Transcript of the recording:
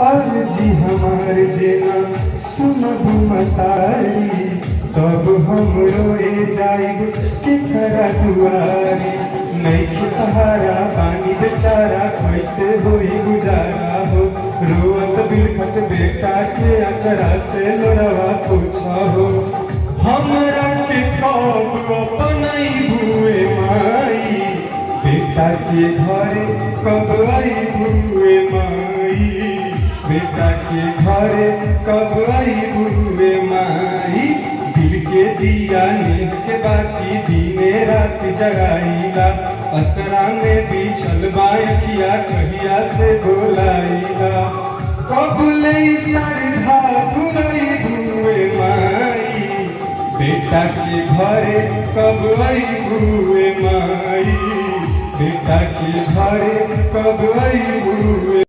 अर्जी हमार जेना सुनब मतारी तब हम रोए जाइब केकरा दुआरी। नैखे सहारा पानी बेचारा कैसे होई गुजारा हो। रोअत बिलखत बेटा के अचरा से लोरवा पूछा हो। हमरा के कब अपनाई हुए माई बेटा के घरे कब आई हुए माई। बेटा के घरे कब आई हुए माई। दिल के दिया नींद के बाती दिने रात जगाईला। असरा में बिछल बायकिया कहिया से बोलाईला। कब ले सरधा पुरई हुए माई बेटा के घरे कब आई हुए माई। बेटा के घरे कब आई हुए